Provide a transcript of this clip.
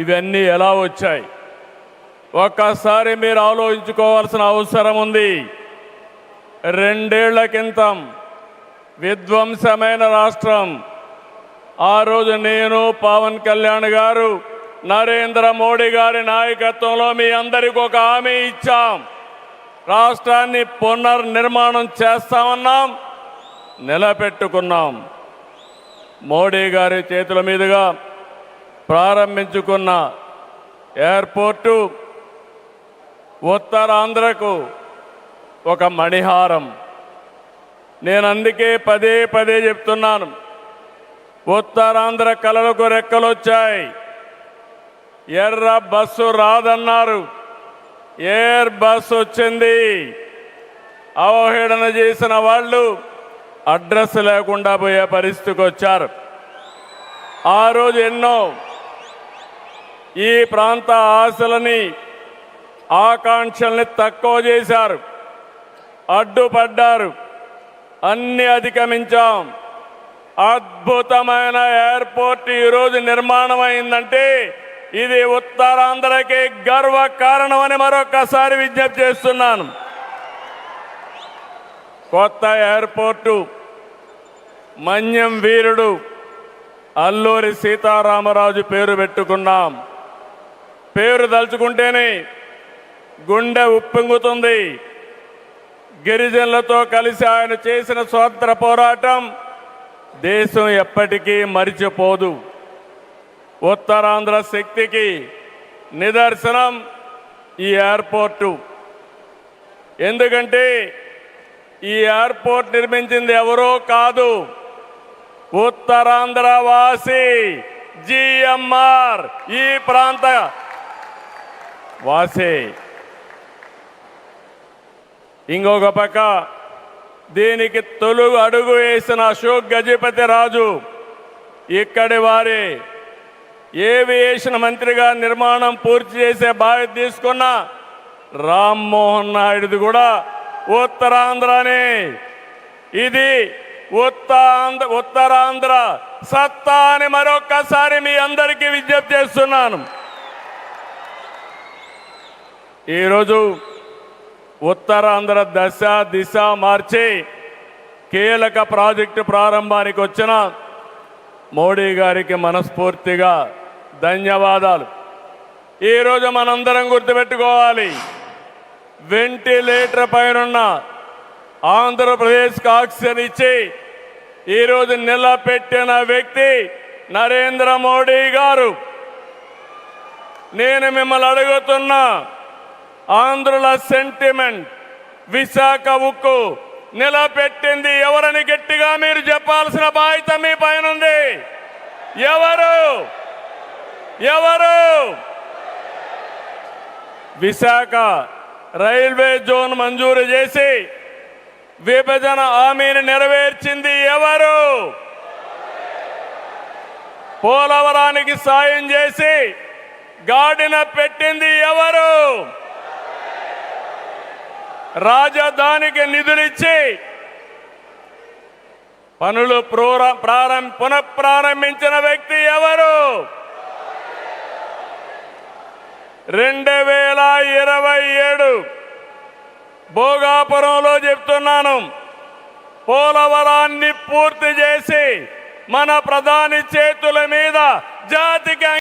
ఇవన్నీ ఎలా వచ్చాయి ఒక్కసారి మీరు ఆలోచించుకోవాల్సిన అవసరం ఉంది. 2 ఏళ్ల క్రితం విధ్వంసమైన రాష్ట్రం. ఆ రోజు నేను, పవన్ కళ్యాణ్ గారు, నరేంద్ర మోడీ గారి నాయకత్వంలో మీ అందరికీ ఒక హామీ ఇచ్చాం. రాష్ట్రాన్ని పునర్నిర్మాణం చేస్తామన్నాం, నిలబెట్టుకున్నాం. మోడీ గారి చేతుల మీదుగా ప్రారంభించుకున్న ఎయిర్పోర్టు ఉత్తరాంధ్రకు ఒక మణిహారం. నేను అందుకే పదే పదే చెప్తున్నాను, ఉత్తరాంధ్ర కళలకు రెక్కలొచ్చాయి. ఎర్ర బస్సు రాదన్నారు, ఎయిర్ బస్సు వచ్చింది. అవహేళన చేసిన వాళ్ళు అడ్రస్ లేకుండా పోయే పరిస్థితికి వచ్చారు. ఆ రోజు ఎన్నో ఈ ప్రాంత ఆశలని, ఆకాంక్షల్ని తక్కువ చేశారు, అడ్డుపడ్డారు. అన్ని అధిగమించాం. అద్భుతమైన ఎయిర్పోర్ట్ ఈరోజు నిర్మాణం అయిందంటే ఇది ఉత్తరాంధ్రకి గర్వ కారణమని మరొకసారి విజ్ఞప్తి చేస్తున్నాను. కొత్త ఎయిర్పోర్టు మన్యం వీరుడు అల్లూరి సీతారామరాజు పేరు పెట్టుకున్నాం. పేరు తలుచుకుంటేనే గుండె ఉప్పొంగుతుంది. గిరిజనులతో కలిసి ఆయన చేసిన స్వాతంత్ర పోరాటం దేశం ఎప్పటికీ మరిచిపోదు. ఉత్తరాంధ్ర శక్తికి నిదర్శనం ఈ ఎయిర్పోర్టు. ఎందుకంటే ఈ ఎయిర్పోర్ట్ నిర్మించింది ఎవరో కాదు, ఉత్తరాంధ్ర వాసి జిఎంఆర్, ఈ ప్రాంత వాసి. ఇంకొక పక్క దీనికి తొలుగు అడుగు వేసిన అశోక్ గజపతి రాజు ఇక్కడి వారి ఏవియేషన్ మంత్రిగా నిర్మాణం పూర్తి చేసే బాధ్యత తీసుకున్న రామ్మోహన్ నాయుడుది కూడా ఉత్తరాంధ్రనే. ఇది ఉత్తరాంధ్ర సత్తా అని మరొక్కసారి మీ అందరికీ విజ్ఞప్తి చేస్తున్నాను. ఈరోజు ఉత్తరాంధ్ర దశ దిశ మార్చి కీలక ప్రాజెక్టు ప్రారంభానికి వచ్చిన మోడీ గారికి మనస్ఫూర్తిగా ధన్యవాదాలు. ఈరోజు మనందరం గుర్తుపెట్టుకోవాలి, వెంటిలేటర్ పైనున్న ఆంధ్రప్రదేశ్కి ఆక్సిజన్ ఇచ్చి ఈరోజు నిలబెట్టిన వ్యక్తి నరేంద్ర మోడీ గారు. నేను మిమ్మల్ని అడుగుతున్నా, ఆంధ్రుల సెంటిమెంట్ విశాఖ ఉక్కు నిలబెట్టింది ఎవరని గట్టిగా మీరు చెప్పాల్సిన బాధ్యత మీ పైన ఉంది. ఎవరు? విశాఖ రైల్వే జోన్ మంజూరు చేసి విభజన హామీని నెరవేర్చింది ఎవరు? పోలవరానికి సాయం చేసి గాడిన పెట్టింది ఎవరు? రాజధానికి నిధులిచ్చి పనులు పునఃప్రారంభించిన వ్యక్తి ఎవరు? 2027 భోగాపురంలో చెప్తున్నాను, పోలవరాన్ని పూర్తి చేసి మన ప్రధాని చేతుల మీద జాతికి